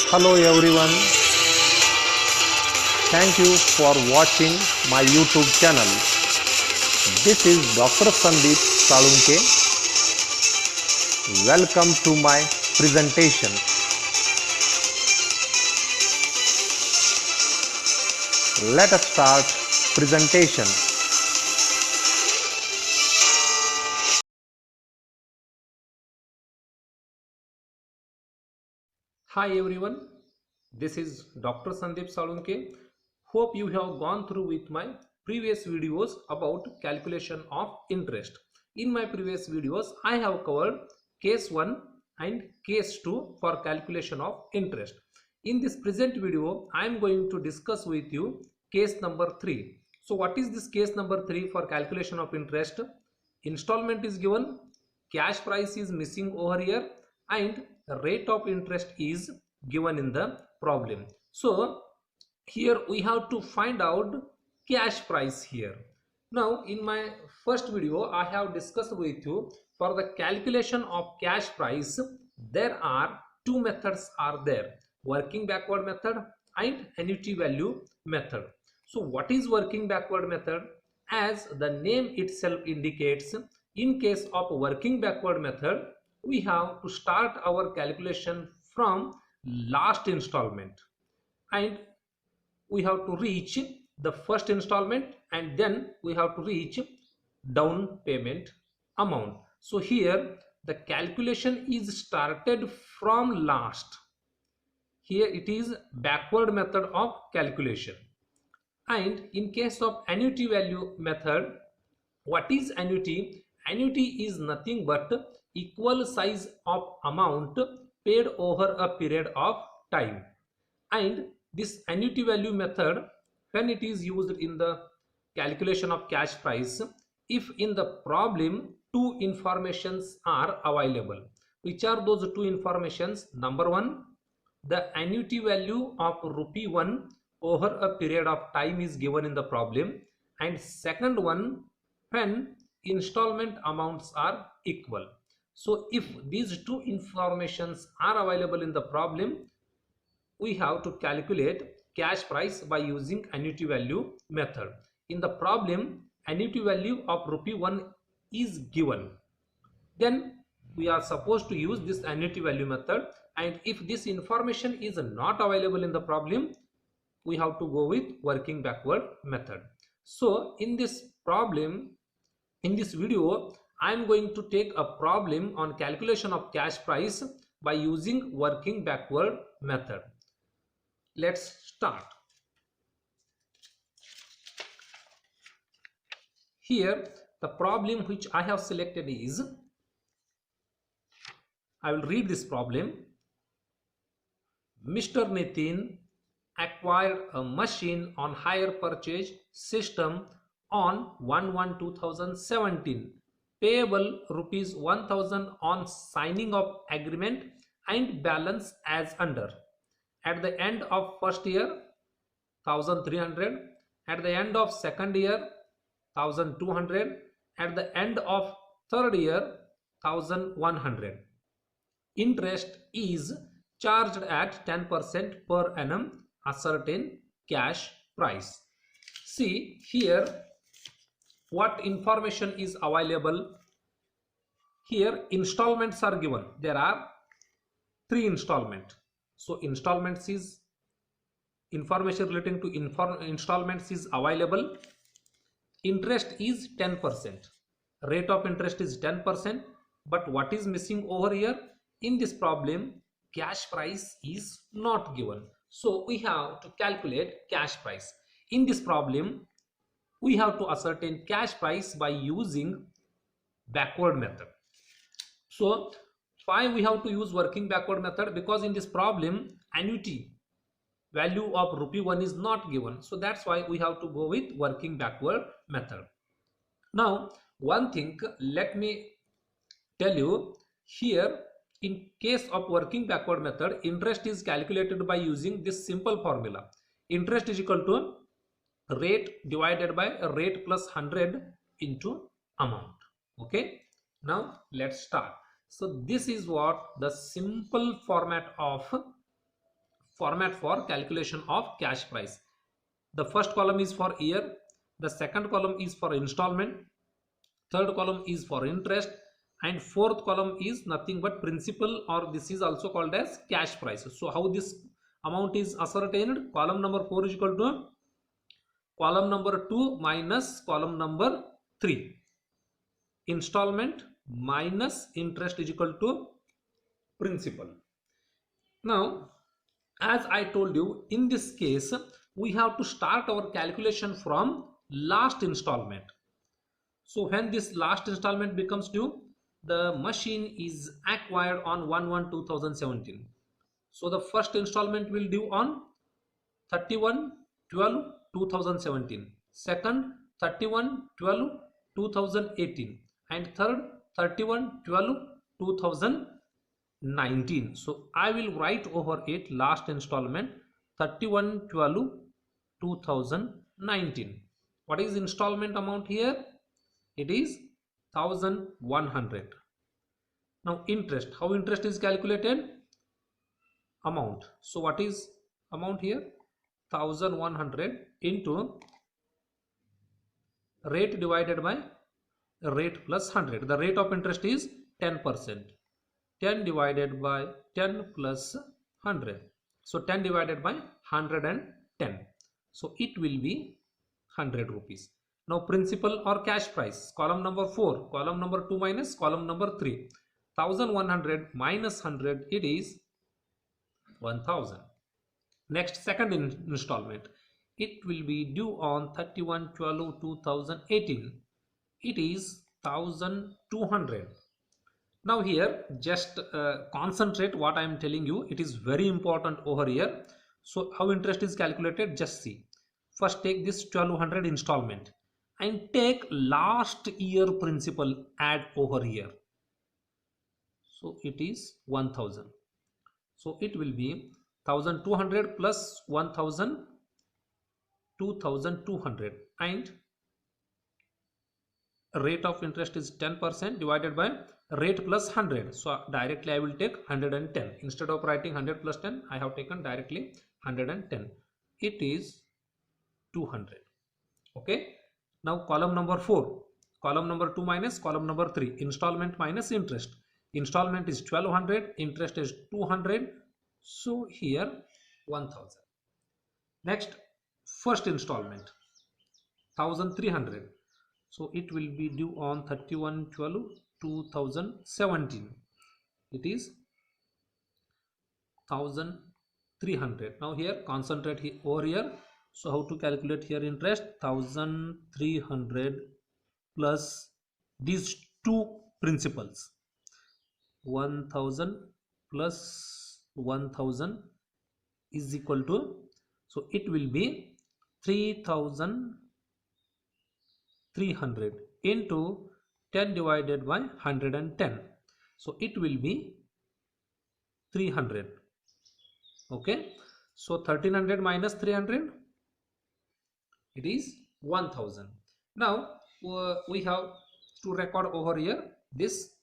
Hello everyone, thank you for watching my YouTube channel. This is Dr. Sandeep Salunke. Welcome to my presentation. Let us start presentation. Hi everyone, this is Dr. Sandeep Salunke. Hope you have gone through with my previous videos about calculation of interest. In my previous videos, I have covered case 1 and case 2 for calculation of interest. In this present video, I am going to discuss with you case number 3. So what is this case number 3 for calculation of interest? Installment is given, cash price is missing over here, and rate of interest is given in the problem. So here we have to find out cash price here. Now in my first video I have discussed with you, for the calculation of cash price there are two methods are there: working backward method and annuity value method. So what is working backward method? As the name itself indicates, in case of working backward method we have to start our calculation from last installment, and we have to reach the first installment, and then we have to reach down payment amount. So here the calculation is started from last. Here it is backward method of calculation. And in case of annuity value method, what is annuity? Annuity is nothing but equal size of amount paid over a period of time. And this annuity value method, when it is used in the calculation of cash price, if in the problem two informations are available. Which are those two informations? Number one, the annuity value of rupee 1 over a period of time is given in the problem, and second one, when installment amounts are equal. So if these two informations are available in the problem, we have to calculate cash price by using annuity value method. In the problem, annuity value of rupee 1 is given. Then we are supposed to use this annuity value method, and if this information is not available in the problem, we have to go with working backward method. So in this problem, in this video, I am going to take a problem on calculation of cash price by using working backward method. Let's start. Here the problem which I have selected is, I will read this problem. Mr. Nitin acquired a machine on hire purchase system on 1/1/2017, payable rupees 1000 on signing of agreement and balance as under. At the end of first year 1300, at the end of second year 1200, at the end of third year 1100. Interest is charged at 10% per annum a certain cash price. See here what information is available. Here installments are given. There are 3 installment. So installments is information relating to installments is available. Interest is 10%. Rate of interest is 10%. But what is missing over here? In this problem, cash price is not given. So we have to calculate cash price. In this problem, we have to ascertain cash price by using backward method. So why we have to use working backward method? Because in this problem, annuity value of rupee 1 is not given. So that's why we have to go with working backward method. Now one thing, let me tell you here, in case of working backward method, interest is calculated by using this simple formula. Interest is equal to rate divided by rate plus 100 into amount. Okay, now let's start. So this is what the simple format of format for calculation of cash price. The first column is for year, the second column is for installment, third column is for interest, and fourth column is nothing but principal, or this is also called as cash price. So how this amount is ascertained? Column number 4 is equal to column number 2 minus column number 3. Installment minus interest is equal to principal. Now, as I told you, in this case, we have to start our calculation from last installment. So when this last installment becomes due, the machine is acquired on 1/1/2017. So the first installment will due on 31/12/2017, second 31/12/2018, and third 31/12/2019. So I will write over it last installment 31/12/2019. What is installment amount here? It is 1100. Now interest, how interest is calculated? Amount. So what is amount here? 1100 into rate divided by rate plus 100. The rate of interest is 10%. 10 divided by 10 plus 100. So 10 divided by 110. So it will be 100 rupees. Now principal or cash price, column number 4, column number 2 minus column number 3. 1100 minus 100, it is 1000. Next, second installment, it will be due on 31/12/2018. It is 1200. Now here just concentrate what I am telling you. It is very important over here. So how interest is calculated? Just see. First take this 1200 installment and take last year principal, add over here. So it is 1000. So it will be 1200 plus 1000, 2200, and rate of interest is 10% divided by rate plus 100. So directly I will take 110. Instead of writing 100 plus 10, I have taken directly 110. It is 200. Okay. Now column number 4, column number 2 minus column number 3, installment minus interest. Installment is 1200, interest is 200. So here 1000. Next, first installment 1300. So it will be due on 31/12/2017. It is 1300. Now here concentrate here, over here. So how to calculate here interest? 1300 plus these two principals. 1000 plus 1000 is equal to, so it will be 3300 into 10 divided by 110. So it will be 300. Okay. So 1300 minus 300, it is 1000. Now we have to record over here this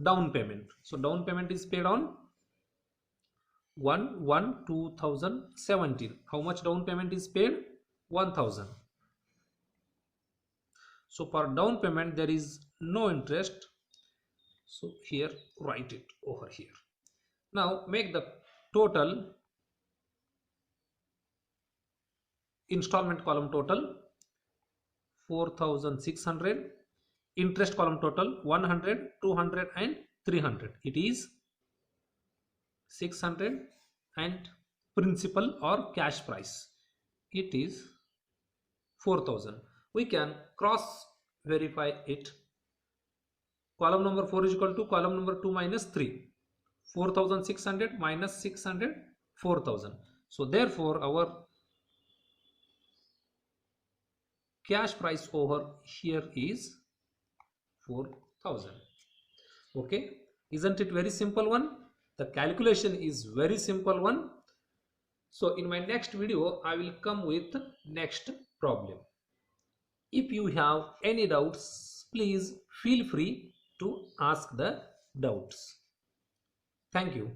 down payment. So down payment is paid on 1/1/2017. How much down payment is paid? 1000. So for down payment there is no interest. So here write it over here. Now make the total installment column total 4600, interest column total 100, 200 and 300. It is 600, and principal or cash price, it is 4000. We can cross verify it. Column number 4 is equal to column number 2 minus 3. 4600 minus 600, 4000. So therefore our cash price over here is 4000. Okay, isn't it very simple one? The calculation is very simple one. So in my next video I will come with next problem. If you have any doubts, please feel free to ask the doubts. Thank you.